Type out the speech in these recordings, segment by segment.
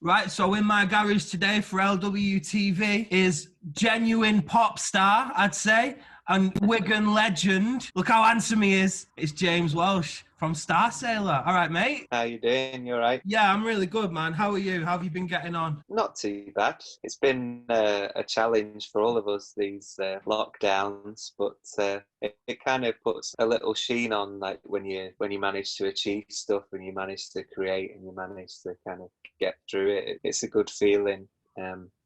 Right, so in my garage today for LWTV is genuine pop star, I'd say, and Wigan legend. Look how handsome he is. It's James Walsh from Starsailor. All right, mate? How you doing? You all right? Yeah, I'm really good, man. How are you? How have you been getting on? Not too bad. It's been a challenge for all of us, these lockdowns, but it kind of puts a little sheen on, like when you manage to achieve stuff and you manage to create and you manage to kind of get through it. It's a good feeling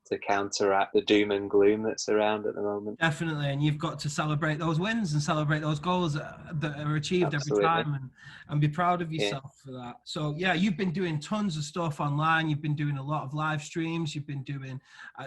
to counteract the doom and gloom that's around at the moment. Definitely, and you've got to celebrate those wins and celebrate those goals that are achieved Absolutely. every time, and be proud of Yeah. yourself for that. So yeah, you've been doing tons of stuff online. You've been doing a lot of live streams. You've been doing,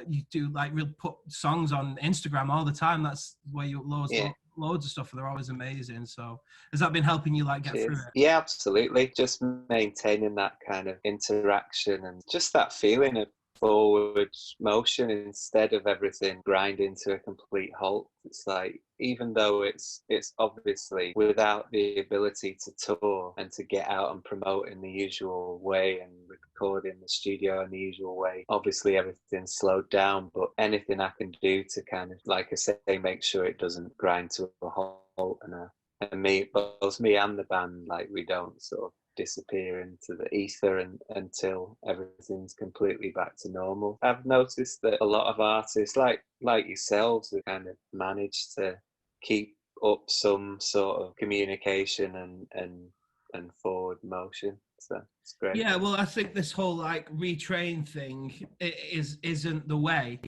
you do like real put songs on Instagram all the time. That's where you upload loads of stuff, and they're always amazing. So has that been helping you like get through it? Yeah, absolutely. Just maintaining that kind of interaction and just that feeling of forward motion instead of everything grinding to a complete halt. It's like, even though it's obviously without the ability to tour and to get out and promote in the usual way and record in the studio in the usual way, obviously everything's slowed down, but anything I can do to kind of, like I say, make sure it doesn't grind to a halt, and both me and the band, like, we don't sort of disappear into the ether until everything's completely back to normal. I've noticed that a lot of artists like yourselves have kind of managed to keep up some sort of communication and forward motion. So it's great. Yeah, well, I think this whole like retrain thing isn't the way.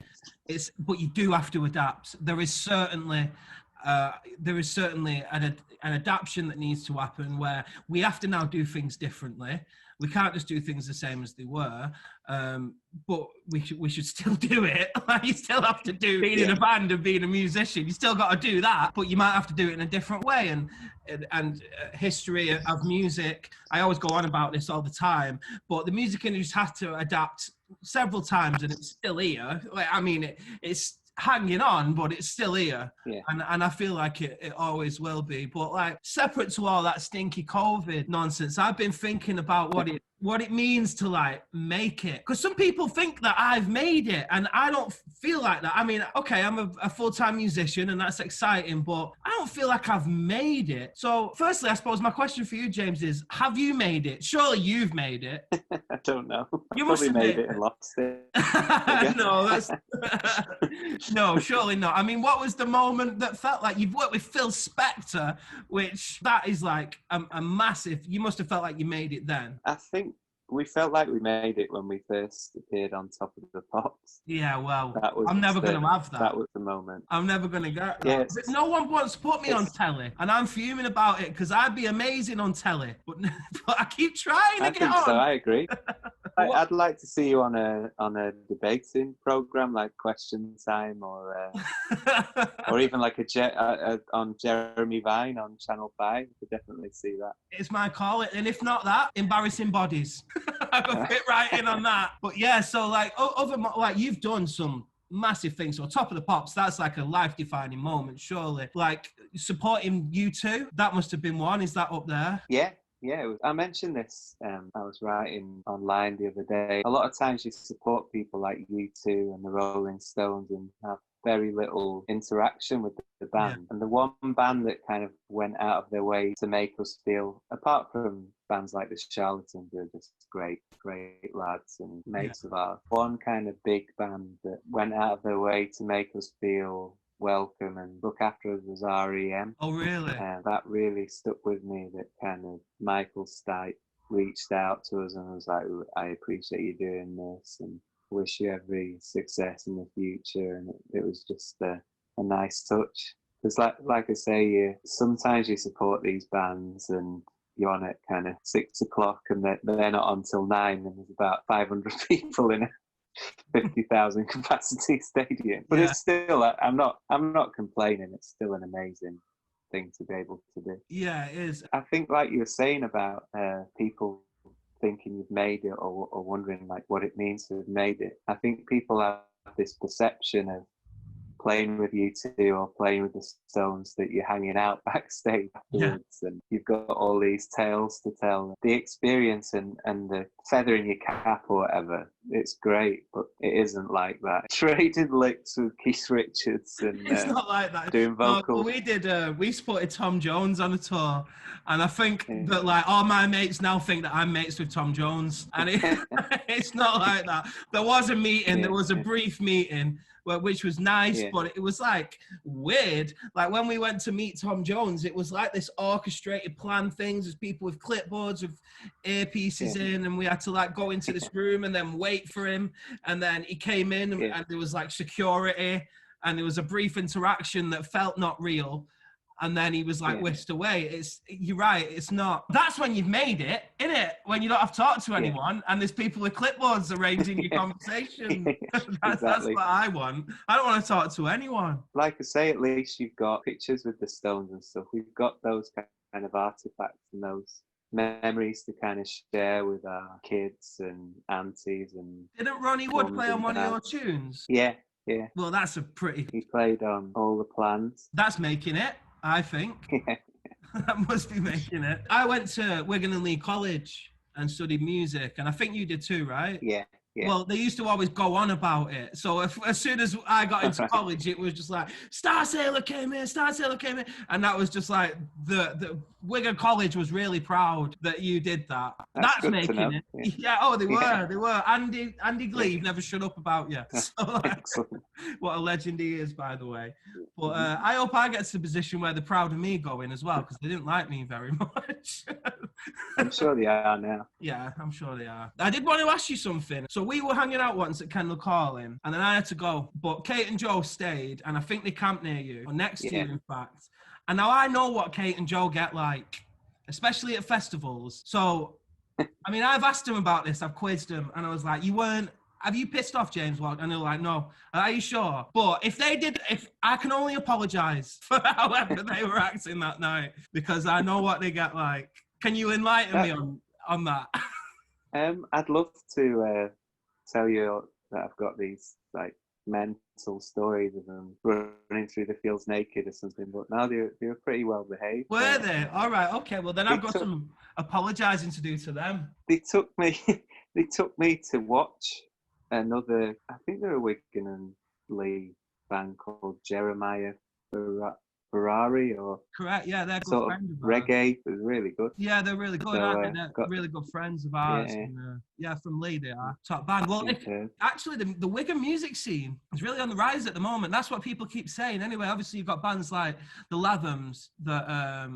But you do have to adapt. There is certainly an adaptation that needs to happen where we have to now do things differently. We can't just do things the same as they were, but we should still do it. Like, you still have to do being in a band and being a musician. You still got to do that, but you might have to do it in a different way. And history of music, I always go on about this all the time, but the music industry has to adapt several times, and it's still here. Like, I mean, it's hanging on, but it's still here. Yeah. And I feel like it always will be. But like, separate to all that stinky COVID nonsense, I've been thinking about what it means to like make it. Because some people think that I've made it, and I don't feel like that. I mean, okay, I'm a full-time musician and that's exciting, but I don't feel like I've made it. So firstly, I suppose my question for you, James, is have you made it? Surely you've made it. I don't know. You must have made it and lost it. No, that's no, surely not. I mean, what was the moment that felt like you've worked with Phil Spector, which that is like a massive, you must have felt like you made it then. I think we felt like we made it when we first appeared on Top of the Pops. Yeah, well, that was I'm never going to have that. That was the moment. I'm never going to get that. Yes. No one wants to put me on telly, and I'm fuming about it because I'd be amazing on telly, but I keep trying to get on. So I agree. I'd like to see you on a debating program like Question Time, or even like on Jeremy Vine on Channel 5. I could definitely see that. It's my call, and if not that, Embarrassing Bodies. I could fit right in on that. But yeah, so like you've done some massive things. So Top of the Pops, that's like a life-defining moment, surely. Like supporting U2, that must have been one. Is that up there? Yeah. Yeah, I mentioned this. I was writing online the other day. A lot of times you support people like U2 and the Rolling Stones and have very little interaction with the band. Yeah. And the one band that kind of went out of their way to make us feel, apart from bands like the Charlatans, who are just great lads and mates of ours, one kind of big band that went out of their way to make us feel welcome and look after us was REM. Oh, really? That really stuck with me, that kind of Michael Stipe reached out to us and was like, I appreciate you doing this and wish you every success in the future. And it was just a nice touch. Because like I say, sometimes you support these bands and you're on at kind of 6 o'clock and they're not on till 9 and there's about 500 people in it. 50,000 capacity stadium, but it's still, I'm not complaining. It's still an amazing thing to be able to do. Yeah, it is. I think, like you were saying about people thinking you've made it or wondering like what it means to have made it. I think people have this perception of playing with U2 or playing with the Stones that you're hanging out backstage afterwards and you've got all these tales to tell. The experience and the feather in your cap or whatever it's great, but it isn't like that. Trading licks with Keith Richards and It's not like that. doing No, vocals. we did. We spotted Tom Jones on a tour, and I think Yeah. that like all my mates now think that I'm mates with Tom Jones, and it's not like that. There was a meeting. Yeah, There was a yeah. brief meeting, which was nice, Yeah. but it was like weird. Like when we went to meet Tom Jones, it was like this orchestrated plan things. There's people with clipboards with earpieces in, and we had to like go into this room and then wait for him. And then he came in, and there was like security, and there was a brief interaction that felt not real. And then he was like whisked away. You're right. It's not. That's when you've made it, isn't it? When you don't have to talk to anyone, and there's people with clipboards arranging your conversation. That's what I want. I don't want to talk to anyone. Like I say, at least you've got pictures with the Stones and stuff. We've got those kind of artifacts and those memories to kind of share with our kids and aunties and. Didn't Ronnie Wood play on one of your tunes? Yeah, yeah. Well, that's a pretty. He played on All the Plans. That's making it, I think. That must be making it. I went to Wigan and Lee College and studied music, and I think you did too, right? Yeah. Yeah. Well, they used to always go on about it. So as soon as I got into college, it was just like, Starsailor came in. And that was just like, the Wigan College was really proud that you did that. That's making it. Yeah, they were. Andy Gleave never shut up about you. So, like, what a legend he is, by the way. But I hope I get to the position where they're proud of me going as well, because they didn't like me very much. I'm sure they are now. Yeah, I'm sure they are. I did want to ask you something. So we were hanging out once at Kendall Calling, and then I had to go. But Kate and Joe stayed, and I think they camped near you, or next to you, in fact. And now I know what Kate and Joe get like, especially at festivals. So, I mean, I've asked them about this. I've quizzed them, and I was like, have you pissed off James Walsh? And they're like, no. Are you sure? But if I can only apologise for however they were acting that night, because I know what they get like. Can you enlighten me on that? I'd love to tell you that I've got these like mental stories of them running through the fields naked or something, but no, they were pretty well behaved. Were they? All right, okay. Well, then I've got some apologising to do to them. They took me to watch another. I think they're a Wigan and Lee band called Jeremiah Ferrari or correct, yeah, they're good sort friends of reggae. It was really good. Yeah, they're really good. Aren't they? They're really good friends of ours. Yeah, and, from Lee, they are top band. Well, actually, the Wigan music scene is really on the rise at the moment. That's what people keep saying. Anyway, obviously, you've got bands like the Lathams that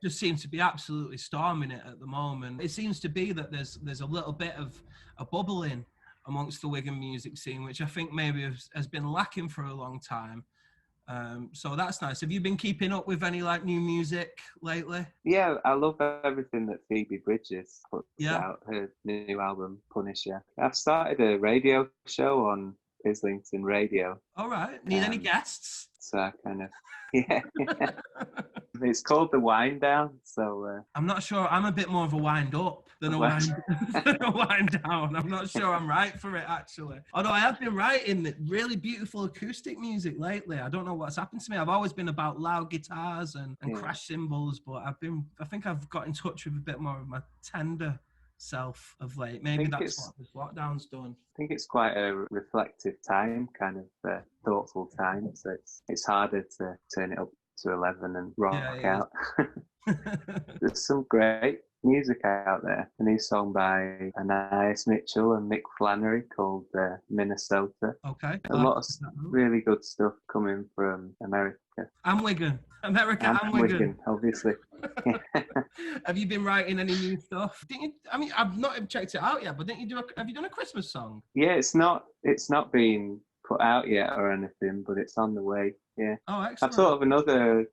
just seem to be absolutely storming it at the moment. It seems to be that there's a little bit of a bubbling amongst the Wigan music scene, which I think maybe has been lacking for a long time. So that's nice. Have you been keeping up with any like new music lately? Yeah, I love everything that Phoebe Bridgers puts out, her new album, Punisher. I've started a radio show on Islington Radio. All right. Need any guests? So I kind of, It's called The Wind Down. So I'm not sure. I'm a bit more of a wind up than a wind down. I'm not sure I'm right for it, actually. Although I have been writing really beautiful acoustic music lately. I don't know what's happened to me. I've always been about loud guitars and crash cymbals, but I think I've got in touch with a bit more of my tender self of late. Maybe that's what this lockdown's done. I think it's quite a reflective time, kind of thoughtful time. So it's harder to turn it up to 11 and rock out. There's some great music out there. A new song by Anais Mitchell and Mick Flannery called Minnesota. Okay. A lot of really good stuff coming from America. And Wigan. America and Wigan. Obviously. Have you been writing any new stuff? I've not checked it out yet, but have you done a Christmas song? Yeah, it's not been put out yet or anything, but it's on the way. Yeah. Oh, excellent. I've thought of another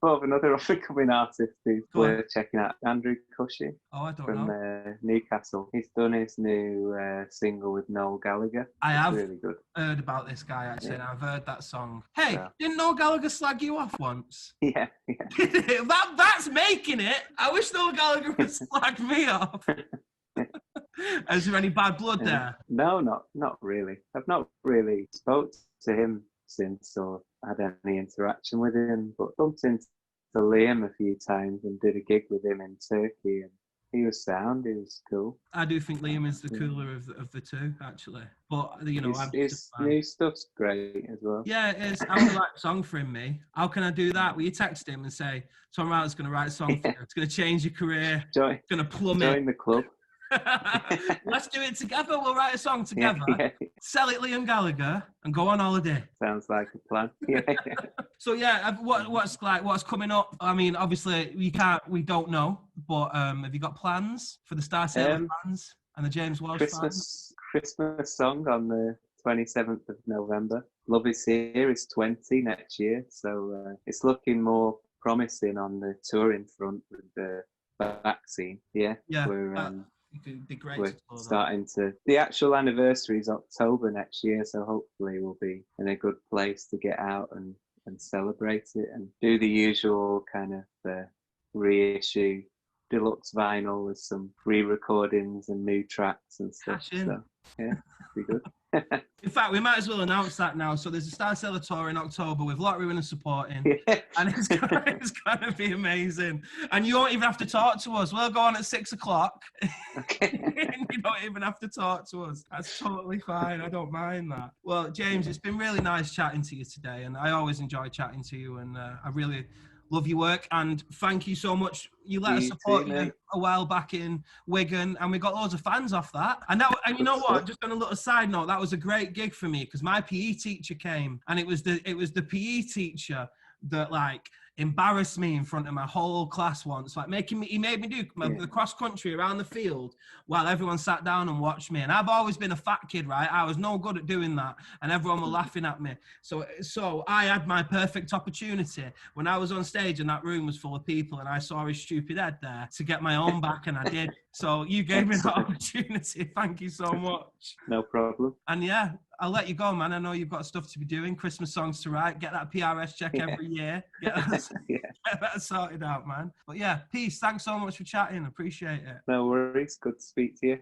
up-and-coming artist who's worth checking out, Andrew Cushing. Oh, I don't know. From Newcastle. He's done his new single with Noel Gallagher. I have really good. Heard about this guy, actually, and I've heard that song. Hey, didn't Noel Gallagher slag you off once? Yeah. That's making it. I wish Noel Gallagher would slag me off. Is there any bad blood there? No, not really. I've not really spoke to him since or had any interaction with him, but bumped into Liam a few times and did a gig with him in Turkey, and he was sound. He was cool. I do think Liam is the cooler of the two, actually. But, you know, I'm just His a fan. new stuff's great as well. Yeah, it is. I want to write a song for him, me. How can I do that? Will you text him and say, Tom Router's going to write a song for you. It's going to change your career. Join, It's going to plummet. join the club. Let's do it together. We'll write a song together. Yeah. Sell it Liam Gallagher and go on holiday. Sounds like a plan. Yeah. So yeah, what's coming up? I mean, obviously we don't know, but have you got plans for the Starsailor fans and the James Walsh fans? Christmas song on the 27th of November. Love Is Here is 20 next year, so it's looking more promising on the touring front with the vaccine. Yeah, It'd be great. We're starting to. The actual anniversary is October next year, so hopefully we'll be in a good place to get out and celebrate it and do the usual kind of reissue deluxe vinyl with some re-recordings and new tracks and stuff. So yeah, be good. In fact, we might as well announce that now. So there's a Starsailor tour in October with Lottery winners supporting, and it's gonna be amazing. And you won't even have to talk to us. We'll go on at 6 o'clock. Okay. You don't even have to talk to us. That's totally fine. I don't mind that. Well, James, it's been really nice chatting to you today, and I always enjoy chatting to you, and I really love your work, and thank you so much. You let us support you a while back in Wigan, and we got loads of fans off that. And you know what? Just on a little side note, that was a great gig for me because my PE teacher came, and it was the PE teacher that like embarrassed me in front of my whole class once, like he made me do the cross country around the field while everyone sat down and watched me. And I've always been a fat kid, right? I was no good at doing that, and everyone were laughing at me. So I had my perfect opportunity when I was on stage and that room was full of people, and I saw his stupid head there to get my own back, and I did. So you gave me that opportunity. Thank you so much. No problem. And yeah, I'll let you go, man. I know you've got stuff to be doing, Christmas songs to write, get that PRS check every year. Get that sorted out, man. But yeah, peace. Thanks so much for chatting. Appreciate it. No worries. Good to speak to you.